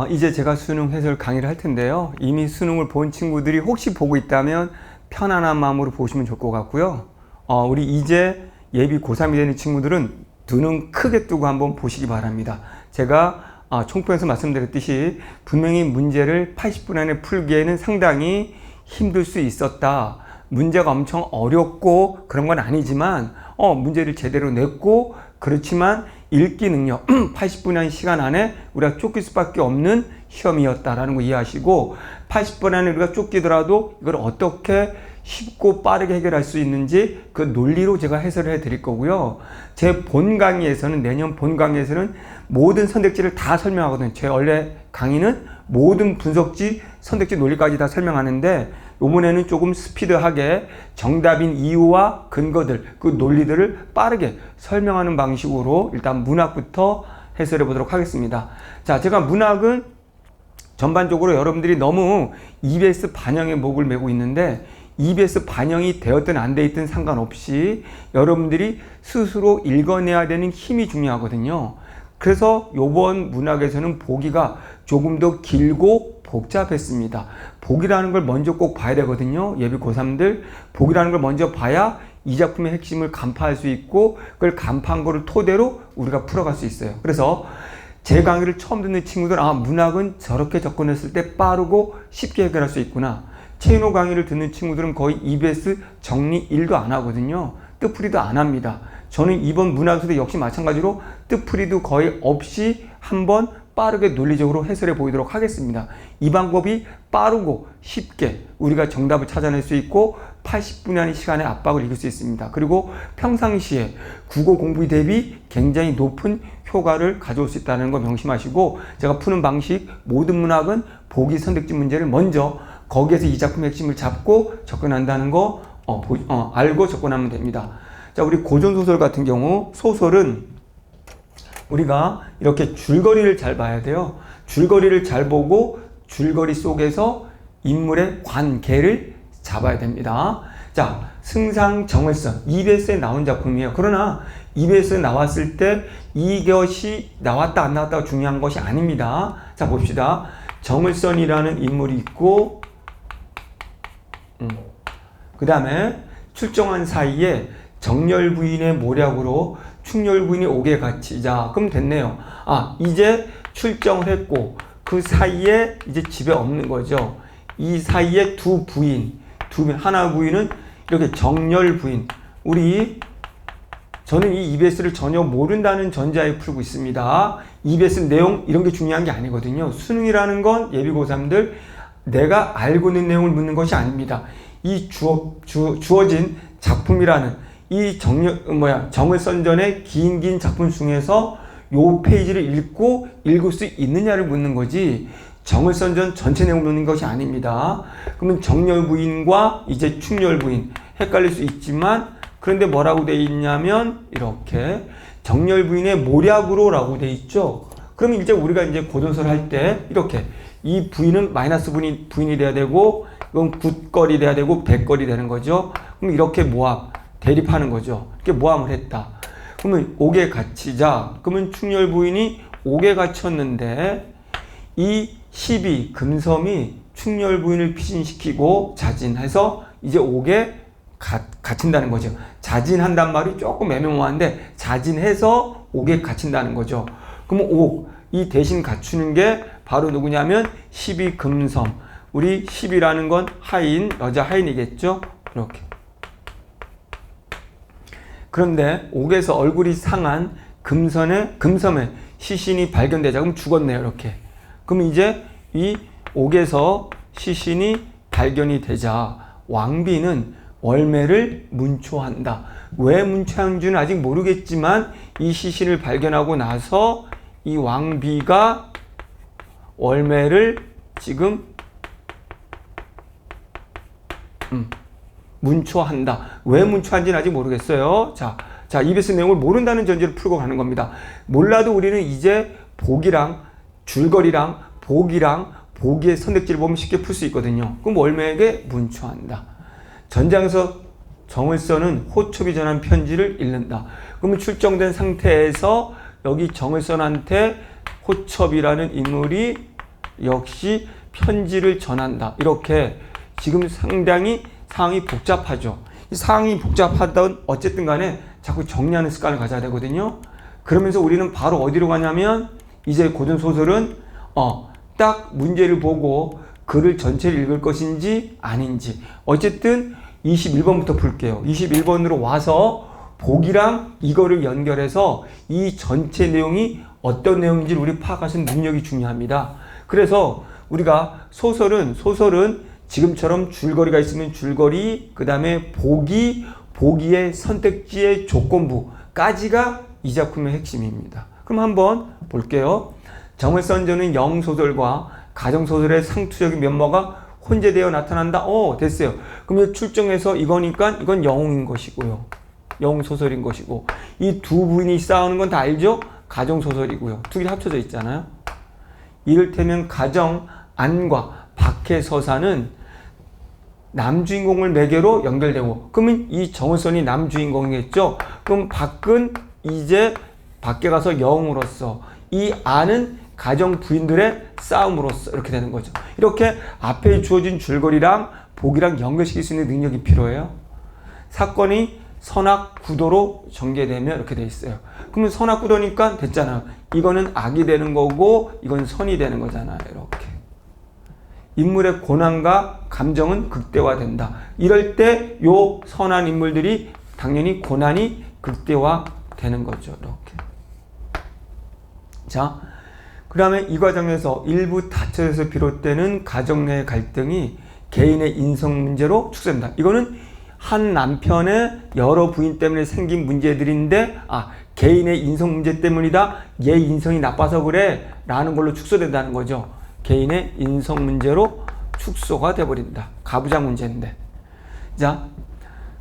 이제 제가 수능 해설 강의를 할 텐데요. 이미 수능을 본 친구들이 혹시 보고 있다면 편안한 마음으로 보시면 좋을 것 같고요. 우리 이제 예비 고3이 되는 친구들은 두 눈 크게 뜨고 한번 보시기 바랍니다. 제가 총평에서 말씀드렸듯이 분명히 문제를 80분 안에 풀기에는 상당히 힘들 수 있었다. 문제가 엄청 어렵고 그런 건 아니지만 문제를 제대로 냈고, 그렇지만 읽기 능력 80분의 시간 안에 우리가 쫓길 수밖에 없는 시험이었다라는 거 이해하시고, 80분 안에 우리가 쫓기더라도 이걸 어떻게 쉽고 빠르게 해결할 수 있는지 그 논리로 제가 해설을 해 드릴 거고요. 제 본 강의에서는, 내년 본 강의에서는 모든 선택지를 다 설명하거든요. 제 원래 강의는 모든 분석지, 선택지 논리까지 다 설명하는데, 이번에는 조금 스피드하게 정답인 이유와 근거들, 그 논리들을 빠르게 설명하는 방식으로 일단 문학부터 해설해 보도록 하겠습니다. 자, 제가 문학은 전반적으로 여러분들이 너무 EBS 반영에 목을 메고 있는데, EBS 반영이 되었든 안 되었든 상관없이 여러분들이 스스로 읽어내야 되는 힘이 중요하거든요. 그래서 이번 문학에서는 보기가 조금 더 길고 복잡했습니다. 보기라는 걸 먼저 꼭 봐야 되거든요. 예비 고3들 보기라는 걸 먼저 봐야 이 작품의 핵심을 간파할 수 있고, 그걸 간파한 거를 토대로 우리가 풀어갈 수 있어요. 그래서 제 강의를 처음 듣는 친구들, 문학은 저렇게 접근했을 때 빠르고 쉽게 해결할 수 있구나. 최인호 강의를 듣는 친구들은 거의 EBS 정리 1도 안 하거든요. 뜻풀이도 안 합니다. 저는 이번 문학에서도 역시 마찬가지로 뜻풀이도 거의 없이 한번 빠르게 논리적으로 해설해 보이도록 하겠습니다. 이 방법이 빠르고 쉽게 우리가 정답을 찾아낼 수 있고 80분 안의 시간에 압박을 이길 수 있습니다. 그리고 평상시에 국어 공부 대비 굉장히 높은 효과를 가져올 수 있다는 거 명심하시고, 제가 푸는 방식, 모든 문학은 보기 선택지 문제를 먼저 거기에서 이 작품의 핵심을 잡고 접근한다는 거 알고 접근하면 됩니다. 자, 우리 고전소설 같은 경우, 소설은 우리가 이렇게 줄거리를 잘 봐야 돼요. 줄거리를 잘 보고 줄거리 속에서 인물의 관계를 잡아야 됩니다. 자, 승상정을선, EBS에 나온 작품이에요. 그러나 EBS에 나왔을 때 이것이 나왔다 안 나왔다가 중요한 것이 아닙니다. 자, 봅시다. 정을선이라는 인물이 있고, 그 다음에 출정한 사이에 정렬 부인의 모략으로 충렬 부인이 옥에 갇히자. 그럼 됐네요. 이제 출정을 했고 그 사이에 이제 집에 없는 거죠. 이 사이에 두 부인, 하나 부인은 이렇게 정렬 부인. 저는 이 EBS를 전혀 모른다는 전제하에 풀고 있습니다. EBS 내용 이런 게 중요한 게 아니거든요. 수능이라는 건 예비 고3들 내가 알고 있는 내용을 묻는 것이 아닙니다. 이 주어진 작품이라는 이 정을선전의 긴 작품 중에서 요 페이지를 읽을 수 있느냐를 묻는 거지, 정을선전 전체 내용을 묻는 것이 아닙니다. 그러면 정렬부인과 이제 충렬부인 헷갈릴 수 있지만, 그런데 뭐라고 되어 있냐면 이렇게 정렬부인의 모략으로 라고 되어 있죠. 그러면 이제 우리가 이제 고전설 할 때 이렇게 이 부인은 마이너스 부인이 돼야 되고, 이건 굿걸이 돼야 되고 백걸이 되는 거죠. 그럼 이렇게 모함, 대립하는 거죠. 이렇게 모함을 했다. 그러면 옥에 갇히자. 그러면 충렬 부인이 옥에 갇혔는데 이 12 금섬이 충렬 부인을 피신시키고 자진해서 이제 옥에 갇힌다는 거죠. 자진한단 말이 조금 애매모호한데 자진해서 옥에 갇힌다는 거죠. 그러면 옥, 이 대신 갖추는 게 바로 누구냐면 12 금섬. 우리 10이라는 건 하인, 여자 하인이겠죠? 이렇게. 그런데 옥에서 얼굴이 상한 금섬에 시신이 발견되자. 그럼 죽었네요. 이렇게. 그럼 이제 이 옥에서 시신이 발견이 되자 왕비는 월매를 문초한다. 왜 문초한지는 아직 모르겠지만 이 시신을 발견하고 나서 이 왕비가 월매를 지금 문초한다. 왜 문초한지는 아직 모르겠어요. 자, EBS 내용을 모른다는 전제로 풀고 가는 겁니다. 몰라도 우리는 이제 복이랑 줄거리랑 복이랑 보기의 선택지를 보면 쉽게 풀 수 있거든요. 그럼 월매에게 문초한다. 전장에서 정을선은 호첩이 전한 편지를 읽는다. 그러면 출정된 상태에서 여기 정을선한테 호첩이라는 인물이 역시 편지를 전한다. 이렇게 지금 상당히 상황이 복잡하죠. 이 상황이 복잡하던 어쨌든 간에 자꾸 정리하는 습관을 가져야 되거든요. 그러면서 우리는 바로 어디로 가냐면 이제 고전소설은 딱 문제를 보고 글을 전체를 읽을 것인지 아닌지 어쨌든 21번부터 볼게요. 21번으로 와서 복이랑 이거를 연결해서 이 전체 내용이 어떤 내용인지를 우리 파악하시는 능력이 중요합니다. 그래서 우리가 소설은 지금처럼 줄거리가 있으면 줄거리, 그 다음에 보기의 선택지의 조건부까지가 이 작품의 핵심입니다. 그럼 한번 볼게요. 정을선전은 영소설과 가정소설의 상투적인 면모가 혼재되어 나타난다. 됐어요. 그럼 출정해서 이거니까 이건 영웅인 것이고요. 영웅소설인 것이고 이 두 부인이 싸우는 건 다 알죠? 가정소설이고요. 두 개 합쳐져 있잖아요. 이를테면 가정 안과 박해 서사는 남주인공을 매개로 연결되고 그러면 이 정을선이 남주인공이겠죠. 그럼 박은 이제 밖에 가서 영웅으로서 이 안은 가정 부인들의 싸움으로서 이렇게 되는 거죠. 이렇게 앞에 주어진 줄거리랑 복이랑 연결시킬 수 있는 능력이 필요해요. 사건이 선악구도로 전개되면 이렇게 돼 있어요. 그러면 선악구도니까 됐잖아요. 이거는 악이 되는 거고 이건 선이 되는 거잖아요. 이렇게. 인물의 고난과 감정은 극대화된다. 이럴 때 요 선한 인물들이 당연히 고난이 극대화되는 거죠. 이렇게. 자, 그 다음에 이 과정에서 일부 다처에서 비롯되는 가정 내 갈등이 개인의 인성 문제로 축소된다. 이거는 한 남편의 여러 부인 때문에 생긴 문제들인데 개인의 인성 문제 때문이다. 얘 인성이 나빠서 그래 라는 걸로 축소된다는 거죠. 개인의 인성 문제로 축소가 돼버린다. 가부장 문제인데. 자,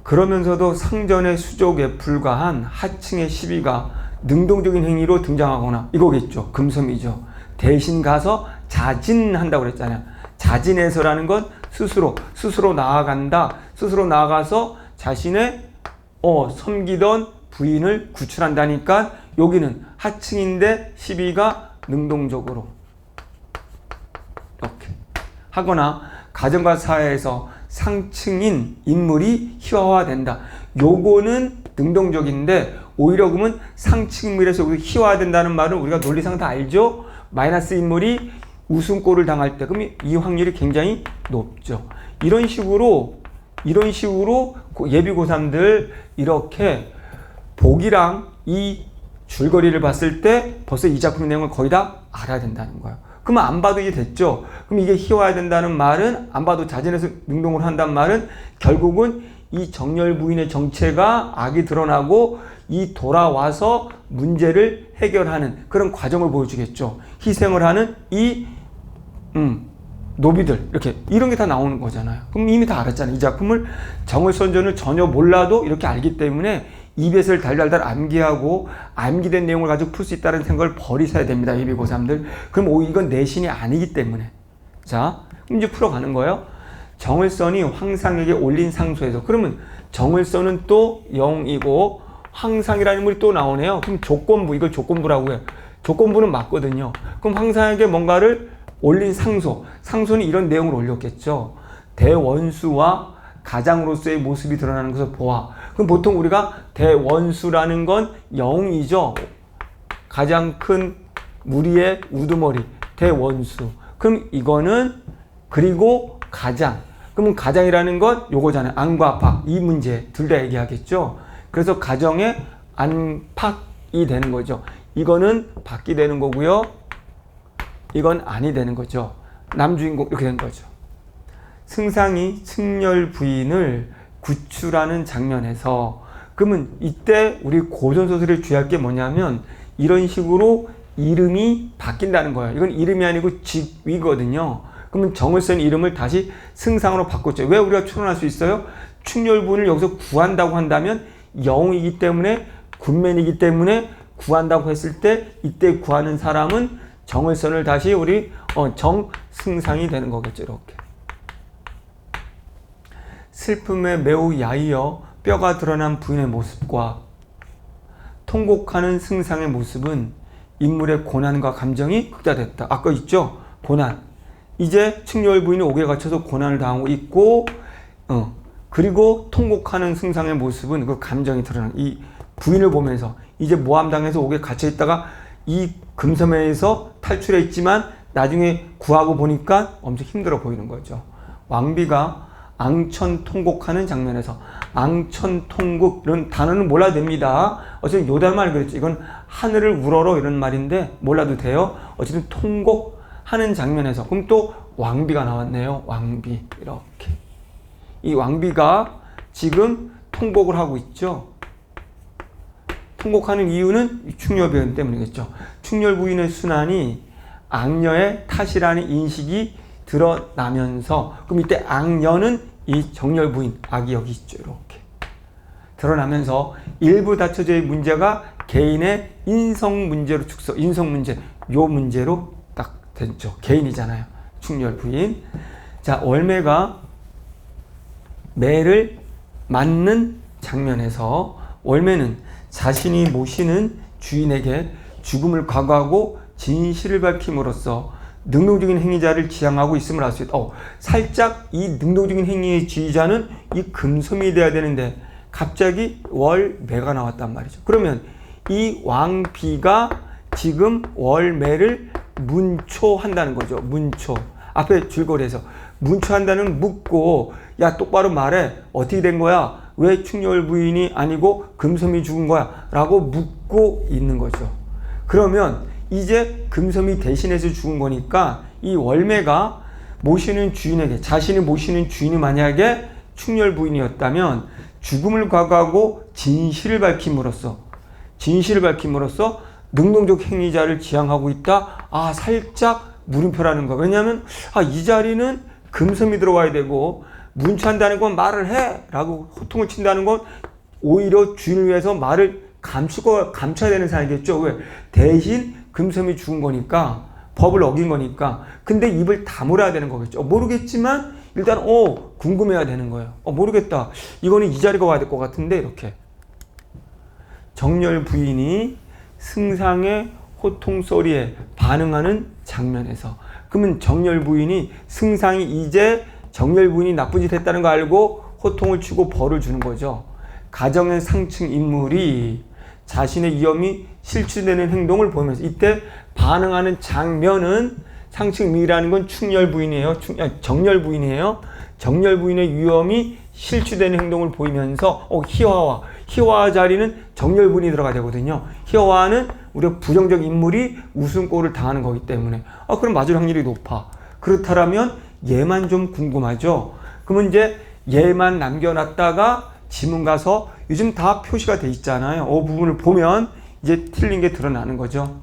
그러면서도 상전의 수족에 불과한 하층의 시비가 능동적인 행위로 등장하거나 이거겠죠. 금섬이죠. 대신 가서 자진한다고 그랬잖아요. 자진해서라는 건 스스로 나아간다. 스스로 나아가서 자신의 섬기던 부인을 구출한다니까 여기는 하층인데 시비가 능동적으로 이렇게 하거나 가정과 사회에서 상층인 인물이 희화화된다. 요거는 능동적인데 오히려 그러면 상층 인물에서 희화화된다는 말은 우리가 논리상 다 알죠? 마이너스 인물이 우승골을 당할 때 그럼 이 확률이 굉장히 높죠. 이런 식으로 예비 고3들 이렇게 복이랑 이 줄거리를 봤을 때 벌써 이 작품의 내용을 거의 다 알아야 된다는 거예요. 그러면 안 봐도 이게 됐죠. 그럼 이게 희화해야 된다는 말은 안 봐도 자진해서 능동을 한다는 말은 결국은 이 정열 부인의 정체가 악이 드러나고 이 돌아와서 문제를 해결하는 그런 과정을 보여주겠죠. 희생을 하는 이 노비들 이렇게 이런 게 다 나오는 거잖아요. 그럼 이미 다 알았잖아요. 이 작품을 정을선전을 전혀 몰라도 이렇게 알기 때문에 입에서 달달달 암기하고 암기된 내용을 가지고 풀 수 있다는 생각을 버리셔야 됩니다. 예비 고3들. 그럼 이건 내신이 아니기 때문에. 자, 그럼 이제 풀어가는 거예요. 정을선이 황상에게 올린 상소에서 그러면 정을선은 또 영이고 황상이라는 인물이 또 나오네요. 그럼 조건부 이걸 조건부라고 해요. 조건부는 맞거든요. 그럼 황상에게 뭔가를 올린 상소는 이런 내용을 올렸겠죠. 대원수와 가장으로서의 모습이 드러나는 것을 보아. 그럼 보통 우리가 대원수라는 건 영이죠. 가장 큰 무리의 우두머리 대원수. 그럼 이거는 그리고 가장. 그러면 가장이라는 건 요거잖아요. 안과 박. 이 문제 둘 다 얘기하겠죠. 그래서 가정의 안팎이 되는 거죠. 이거는 밖이 되는 거고요. 이건 안이 되는 거죠. 남주인공 이렇게 된 거죠. 승상이 승열 부인을 구출하는 장면에서 그러면 이때 우리 고전소설에 주의할 게 뭐냐면 이런 식으로 이름이 바뀐다는 거예요. 이건 이름이 아니고 직위거든요. 그러면 정을선 이름을 다시 승상으로 바꿨죠. 왜 우리가 추론할 수 있어요? 충렬 부인을 여기서 구한다고 한다면 영웅이기 때문에 군맨이기 때문에 구한다고 했을 때 이때 구하는 사람은 정을선을 다시 우리 정승상이 되는 거겠죠. 이렇게. 슬픔에 매우 야이어 뼈가 드러난 부인의 모습과 통곡하는 승상의 모습은 인물의 고난과 감정이 극대화됐다. 아까 있죠? 고난. 이제 측렬 부인이 옥에 갇혀서 고난을 당하고 있고, 그리고 통곡하는 승상의 모습은 그 감정이 드러나는 이 부인을 보면서 이제 모함당해서 옥에 갇혀 있다가 이 금섬에서 탈출해 있지만 나중에 구하고 보니까 엄청 힘들어 보이는 거죠. 왕비가 앙천통곡하는 장면에서 앙천통곡 이런 단어는 몰라도 됩니다. 어쨌든 요달말 그랬죠. 이건 하늘을 우러러 이런 말인데 몰라도 돼요. 어쨌든 통곡하는 장면에서 그럼 또 왕비가 나왔네요. 왕비 이렇게 이 왕비가 지금 통곡을 하고 있죠. 통곡하는 이유는 충렬부인 때문이겠죠. 충렬 부인의 순환이 악녀의 탓이라는 인식이 드러나면서 그럼 이때 악녀는 이 정렬 부인 악이 여기 있죠. 이렇게 드러나면서 일부 다처제의 문제가 개인의 인성 문제로 축소 인성 문제 요 문제로 딱 됐죠. 개인이잖아요. 충렬 부인. 자, 월매가 매를 맞는 장면에서 월매는 자신이 모시는 주인에게 죽음을 각오하고 진실을 밝힘으로써 능동적인 행위자를 지향하고 있음을 알 수 있다. 살짝 이 능동적인 행위의 지휘자는 이 금섬이 돼야 되는데 갑자기 월매가 나왔단 말이죠. 그러면 이 왕비가 지금 월매를 문초한다는 거죠. 문초. 앞에 줄거리에서 문초한다는 묻고 야 똑바로 말해. 어떻게 된 거야? 왜 충렬 부인이 아니고 금섬이 죽은 거야? 라고 묻고 있는 거죠. 그러면 이제 금섬이 대신해서 죽은 거니까 이 월매가 모시는 주인에게 자신이 모시는 주인이 만약에 충렬 부인이었다면 죽음을 각오하고 진실을 밝힘으로써 능동적 행위자를 지향하고 있다. 아, 살짝 물음표라는 거. 왜냐하면 이 자리는 금섬이 들어와야 되고 문초한다는 건 말을 해 라고 호통을 친다는 건 오히려 주인을 위해서 말을 감춰야 되는 상황이겠죠. 왜? 대신 금섬이 죽은 거니까 법을 어긴 거니까 근데 입을 다물어야 되는 거겠죠. 모르겠지만 일단 궁금해야 되는 거예요. 모르겠다. 이거는 이 자리가 와야 될 것 같은데 이렇게 정렬 부인이 승상의 호통 소리에 반응하는 장면에서 그러면 정렬 부인이 승상이 이제 정렬 부인이 나쁜 짓 했다는 거 알고 호통을 치고 벌을 주는 거죠. 가정의 상층 인물이 자신의 위험이 실추되는 행동을 보면서 이때 반응하는 장면은 상층 미라는 건 충렬 부인이에요. 정렬 부인이에요. 정렬 부인의 위험이 실추되는 행동을 보이면서 희화화 자리는 정렬 부인이 들어가야 되거든요. 희화화는 우리가 부정적 인물이 웃음꼴을 당하는 거기 때문에 그럼 맞을 확률이 높아. 그렇다면 얘만 좀 궁금하죠. 그러면 이제 얘만 남겨놨다가 지문 가서 요즘 다 표시가 돼 있잖아요. 부분을 보면 이제 틀린 게 드러나는 거죠.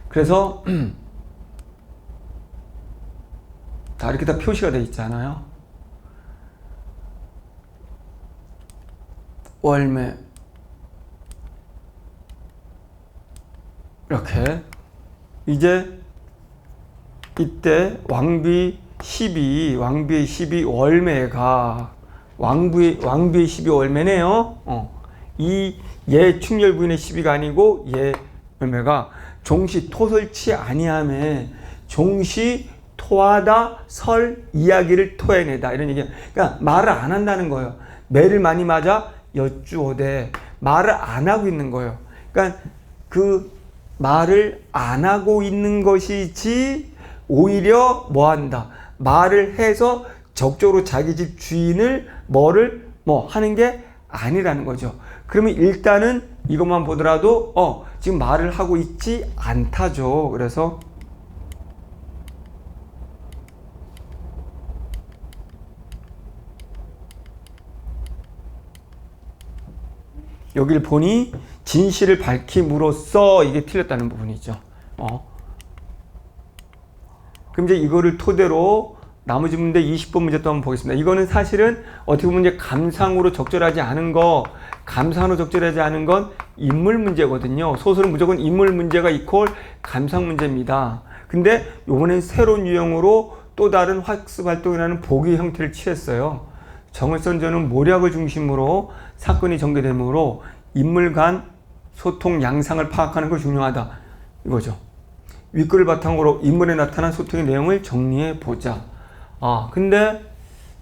그래서 다 이렇게 다 표시가 돼 있잖아요. 월매 이렇게 이제 이때 왕비의 12 월매가 왕비의 12 월매네요. 얘 충렬 부인의 12가 아니고 얘 월매가 종시 토설치 아니함에 종시 토하다 설 이야기를 토해내다 이런 얘기야. 그러니까 말을 안 한다는 거예요. 매를 많이 맞아 여쭈오되 말을 안 하고 있는 거예요. 그러니까 그 말을 안 하고 있는 것이지 오히려 뭐 한다. 말을 해서 적극적으로 자기 집 주인을 하는 게 아니라는 거죠. 그러면 일단은 이것만 보더라도 지금 말을 하고 있지 않다죠. 그래서 여기를 보니 진실을 밝힘으로써 이게 틀렸다는 부분이죠. 그럼 이제 이거를 토대로 나머지 문제 20번 문제 또 한번 보겠습니다. 이거는 사실은 어떻게 보면 이제 감상으로 적절하지 않은 건 인물 문제거든요. 소설은 무조건 인물 문제가 이퀄 감상 문제입니다. 근데 이번엔 새로운 유형으로 또 다른 학습 활동이라는 보기 형태를 취했어요. 정을선전은 모략을 중심으로 사건이 전개되므로 인물 간 소통 양상을 파악하는 거 중요하다. 이거죠. 윗글을 바탕으로 인물에 나타난 소통의 내용을 정리해 보자. 근데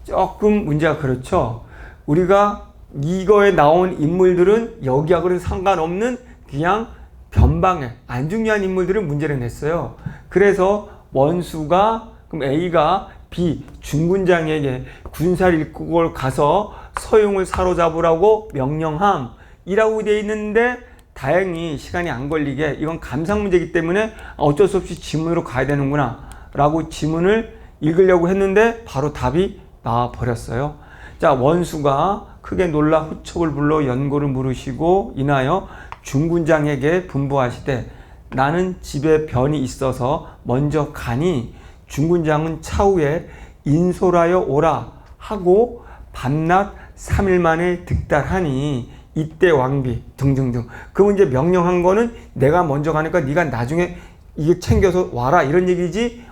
조금 문제가 그렇죠. 우리가 이거에 나온 인물들은 여기하고는 상관없는 그냥 변방에 안 중요한 인물들을 문제를 냈어요. 그래서 원수가, 그럼 A가 B 중군장에게 군사를 이끌고 가서 서용을 사로잡으라고 명령함이라고 되어 있는데, 다행히 시간이 안 걸리게 이건 감상 문제이기 때문에 어쩔 수 없이 지문으로 가야 되는구나 라고 지문을 읽으려고 했는데 바로 답이 나와 버렸어요. 자, 원수가 크게 놀라 후척을 불러 연고를 물으시고 인하여 중군장에게 분부하시되 나는 집에 변이 있어서 먼저 가니 중군장은 차후에 인솔하여 오라 하고 밤낮 3일 만에 득달하니 이때 왕비 등등등. 그 문제 명령한 거는 내가 먼저 가니까 네가 나중에 이게 챙겨서 와라 이런 얘기지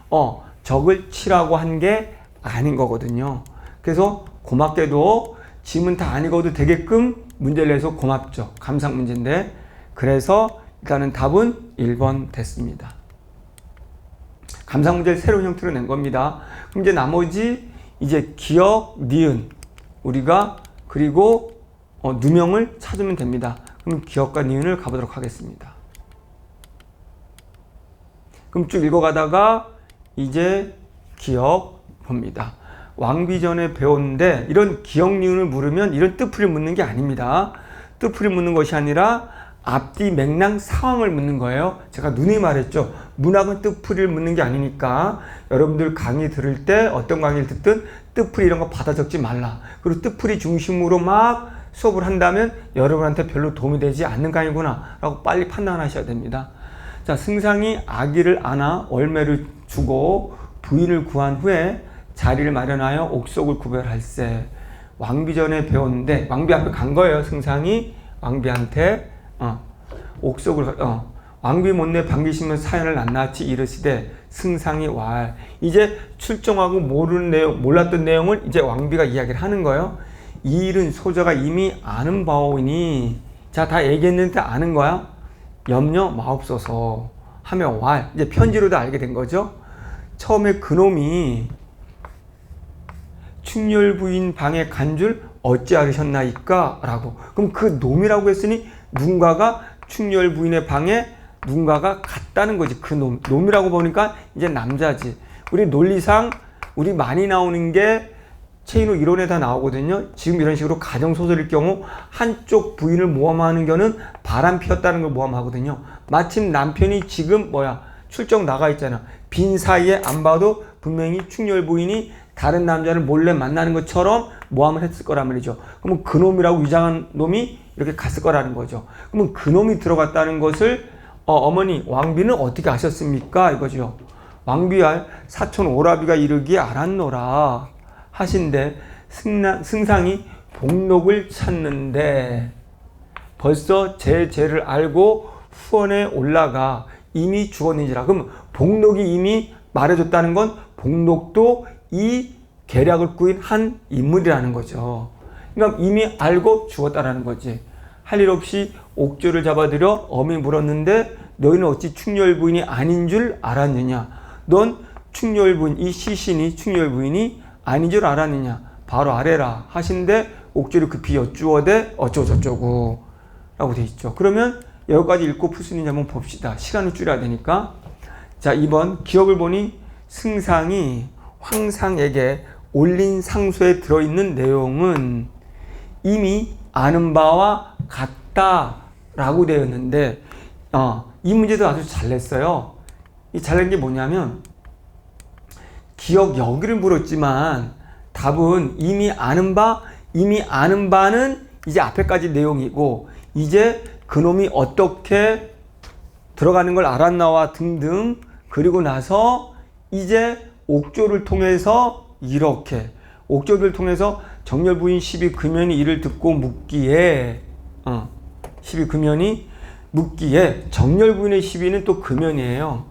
적을 치라고 한 게 아닌 거거든요. 그래서 고맙게도 지문 다 안 읽어도 되게끔 문제를 내서 고맙죠. 감상 문제인데. 그래서 일단은 답은 1번 됐습니다. 감상 문제를 새로운 형태로 낸 겁니다. 그럼 이제 나머지 이제 기억, 니은 우리가 그리고 누명을 찾으면 됩니다. 그럼 기억과 니은을 가보도록 하겠습니다. 그럼 쭉 읽어가다가 이제 기억 봅니다. 왕비 전에 배웠는데 이런 기억 니은을 물으면 이런 뜻풀이를 묻는 게 아닙니다. 뜻풀이 묻는 것이 아니라 앞뒤 맥락 상황을 묻는 거예요. 제가 누누이 말했죠. 문학은 뜻풀이를 묻는 게 아니니까 여러분들 강의 들을 때 어떤 강의를 듣든 뜻풀이 이런 거 받아 적지 말라. 그리고 뜻풀이 중심으로 막 수업을 한다면 여러분한테 별로 도움이 되지 않는 강의구나 라고 빨리 판단하셔야 됩니다. 자, 승상이 아기를 안아 월매를 주고 부인을 구한 후에 자리를 마련하여 옥속을 구별할세. 왕비 전에 배웠는데 왕비 앞에 간 거예요. 승상이 왕비한테 옥속을 왕비 못내 반기시면 사연을 낱낱이 이르시되 승상이 왈. 이제 출정하고 몰랐던 내용을 이제 왕비가 이야기를 하는 거예요. 이 일은 소자가 이미 아는 바오니, 자, 다 얘기했는데 아는 거야. 염려 마옵소서 하며 왈. 이제 편지로도 알게 된 거죠. 처음에 그놈이 충렬 부인 방에 간 줄 어찌 알으셨나이까? 라고. 그럼 그 놈이라고 했으니 누군가가 충렬 부인의 방에 누군가가 갔다는 거지. 그 놈이라고 보니까 이제 남자지. 우리 논리상 우리 많이 나오는 게 체인호 이론에 다 나오거든요. 지금 이런 식으로 가정소설일 경우 한쪽 부인을 모함하는 경우는 바람 피웠다는 걸 모함하거든요. 마침 남편이 지금 출정 나가 있잖아. 빈 사이에 안 봐도 분명히 충렬 부인이 다른 남자를 몰래 만나는 것처럼 모함을 했을 거란 말이죠. 그러면 그놈이라고 위장한 놈이 이렇게 갔을 거라는 거죠. 그러면 그놈이 들어갔다는 것을 어머니 왕비는 어떻게 아셨습니까? 이거죠. 왕비알 사촌 오라비가 이르기에 알았노라 하신데 승상이 복록을 찾는데 벌써 제 죄를 알고 후원에 올라가 이미 죽었는지라. 그럼 복록이 이미 말해줬다는 건 복록도 이 계략을 꾸인 한 인물이라는 거죠. 그러니까 이미 알고 죽었다라는 거지. 할 일 없이 옥조를 잡아들여 엄히 물었는데 너희는 어찌 충렬 부인이 아닌 줄 알았느냐. 넌 충렬 부인, 이 시신이 충렬 부인이 아닌 줄 알았느냐. 바로 아래라 하신데 옥조를 급히 여쭈어대 어쩌고저쩌고 라고 돼 있죠. 그러면 여기까지 읽고 풀 수 있는지 한번 봅시다. 시간을 줄여야 되니까. 자, 2번 기억을 보니 승상이 황상에게 올린 상소에 들어있는 내용은 이미 아는 바와 같다라고 되어 있는데 이 문제도 아주 잘 냈어요. 이 잘 낸 게 뭐냐면 기억 여기를 물었지만 답은 이미 아는 바는 이제 앞에까지 내용이고 이제 그놈이 어떻게 들어가는 걸 알았나와 등등 그리고 나서 이제 옥조를 통해서 이렇게 옥조를 통해서 정렬부인 12금연이 이를 듣고 묻기에 12금연이 묻기에 정렬부인의 12는 또 금연이에요.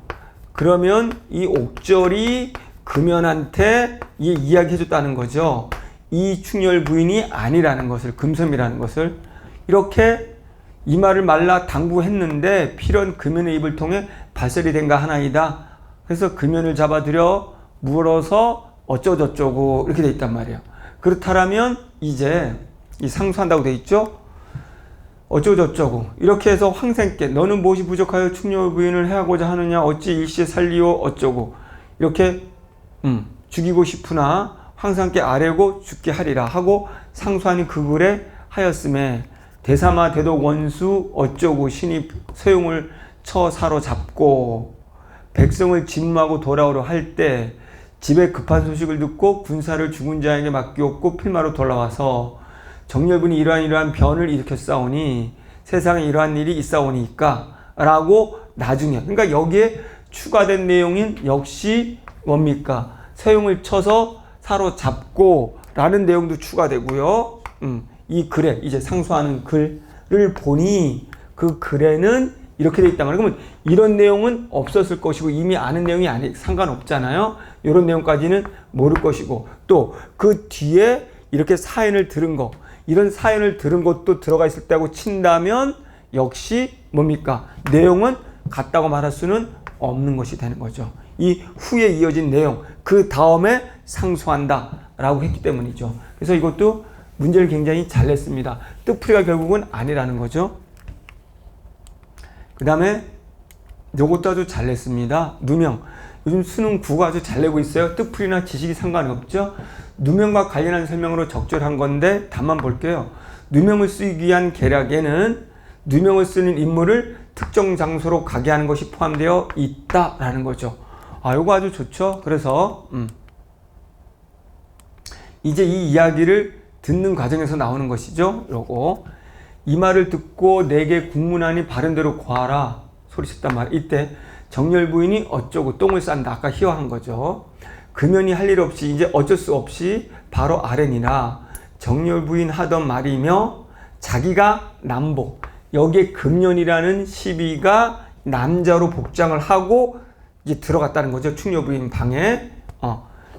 그러면 이 옥절이 금연한테 이야기 해줬다는 거죠. 이 충렬부인이 아니라는 것을, 금섬이라는 것을. 이렇게 이마를 말라 당부했는데 필연 금연의 입을 통해 발설이 된가 하나이다. 그래서 금연을 잡아들여 물어서 어쩌고저쩌고 이렇게 돼 있단 말이에요. 그렇다면 이제 이 상수한다고 돼 있죠. 어쩌고저쩌고 이렇게 해서 황생께 너는 무엇이 부족하여 충녀 부인을 해하고자 하느냐 어찌 일시에 살리오 어쩌고 이렇게 죽이고 싶으나 황상께 아뢰고 죽게 하리라 하고 상수하니 그 글에 하였음에 대사마 대독 원수 어쩌고 신이 서용을 쳐 사로잡고 백성을 진무하고 돌아오려 할 때 집에 급한 소식을 듣고 군사를 죽은 자에게 맡기었고 필마로 돌아와서 정렬분이 이러한 변을 일으켰사오니 세상에 이러한 일이 있사오니까 라고 나중에 그러니까 여기에 추가된 내용인 역시 뭡니까? 서용을 쳐서 사로잡고 라는 내용도 추가되고요. 이 글에 이제 상수하는 글을 보니 그 글에는 이렇게 돼 있단 말이에요. 그러면 이런 내용은 없었을 것이고 이미 아는 내용이 상관없잖아요. 이런 내용까지는 모를 것이고 또 그 뒤에 이렇게 사연을 들은 거 이런 사연을 들은 것도 들어가 있을 때하고 친다면 역시 뭡니까? 내용은 같다고 말할 수는 없는 것이 되는 거죠. 이 후에 이어진 내용 그 다음에 상수한다 라고 했기 때문이죠. 그래서 이것도 문제를 굉장히 잘 냈습니다. 뜻풀이가 결국은 아니라는 거죠. 그 다음에 이것도 아주 잘 냈습니다. 누명. 요즘 수능 국어 아주 잘 내고 있어요. 뜻풀이나 지식이 상관이 없죠. 누명과 관련한 설명으로 적절한 건데 답만 볼게요. 누명을 쓰기 위한 계략에는 누명을 쓰는 인물을 특정 장소로 가게 하는 것이 포함되어 있다라는 거죠. 이거 아주 좋죠. 그래서 이제 이 이야기를 듣는 과정에서 나오는 것이죠. 요거 이 말을 듣고 내게 국문하니 바른대로 구하라 소리쳤단 말. 이때 정렬 부인이 어쩌고 똥을 싼다. 아까 희화한 거죠. 금연이 할 일 없이 이제 어쩔 수 없이 바로 아뢰니라 정렬 부인 하던 말이며 자기가 남복 여기에 금연이라는 시비가 남자로 복장을 하고 이제 들어갔다는 거죠. 충녀 부인 방에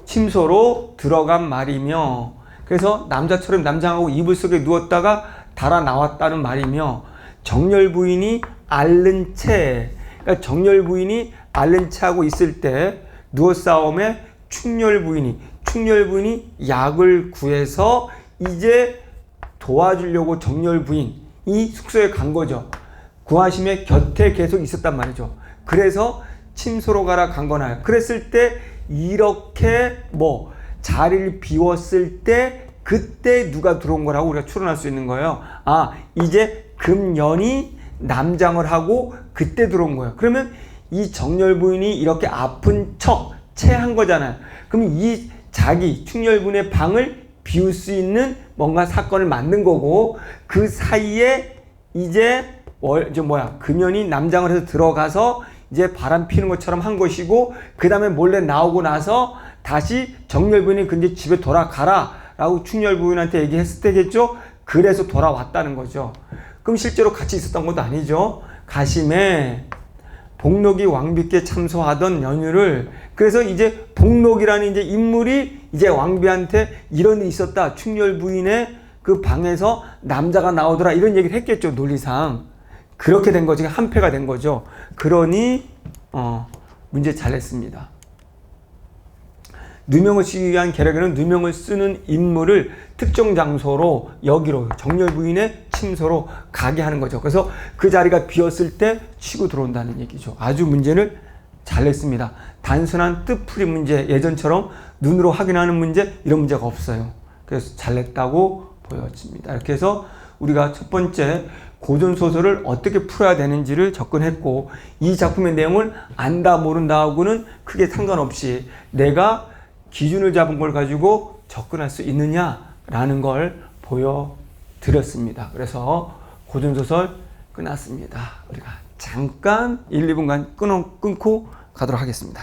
침소로 들어간 말이며 그래서 남자처럼 남장하고 이불 속에 누웠다가 달아 나왔다는 말이며 정렬 부인이 앓는 채 그러니까 정렬 부인이 앓는 채 하고 있을 때 누워싸움에 충렬 부인이 약을 구해서 이제 도와주려고 정렬 부인이 숙소에 간 거죠. 구하심의 곁에 계속 있었단 말이죠. 그래서 침소로 가라 간 거나요. 그랬을 때 이렇게 자리를 비웠을 때 그때 누가 들어온 거라고 우리가 추론할 수 있는 거예요. 이제 금연이 남장을 하고 그때 들어온 거예요. 그러면 이 정렬 부인이 이렇게 아픈 척 체한 거잖아요. 그럼 이 자기 충렬부인의 방을 비울 수 있는 뭔가 사건을 만든 거고 그 사이에 이제 금연이 남장을 해서 들어가서 이제 바람 피는 것처럼 한 것이고 그 다음에 몰래 나오고 나서 다시 정렬부인이 근데 집에 돌아가라 라고 충렬부인한테 얘기했을 때겠죠. 그래서 돌아왔다는 거죠. 그럼 실제로 같이 있었던 것도 아니죠. 가심에 복록이 왕비께 참소하던 연유를 그래서 이제 복록이라는 이제 인물이 이제 왕비한테 이런 일이 있었다. 충렬 부인의 그 방에서 남자가 나오더라. 이런 얘기를 했겠죠. 논리상. 그렇게 된 거죠. 한패가 된 거죠. 그러니 문제 잘 냈습니다. 누명을 쓰기 위한 계략에는 누명을 쓰는 인물을 특정 장소로 여기로 정렬 부인의 침소로 가게 하는 거죠. 그래서 그 자리가 비었을 때 치고 들어온다는 얘기죠. 아주 문제를 잘 냈습니다. 단순한 뜻풀이 문제, 예전처럼 눈으로 확인하는 문제 이런 문제가 없어요. 그래서 잘 냈다고 보여집니다. 이렇게 해서 우리가 첫 번째 고전소설을 어떻게 풀어야 되는지를 접근했고 이 작품의 내용을 안다 모른다 하고는 크게 상관없이 내가 기준을 잡은 걸 가지고 접근할 수 있느냐라는 걸 보여드렸습니다. 그래서 고전소설 끝났습니다. 우리가 잠깐 1, 2분간 끊고 가도록 하겠습니다.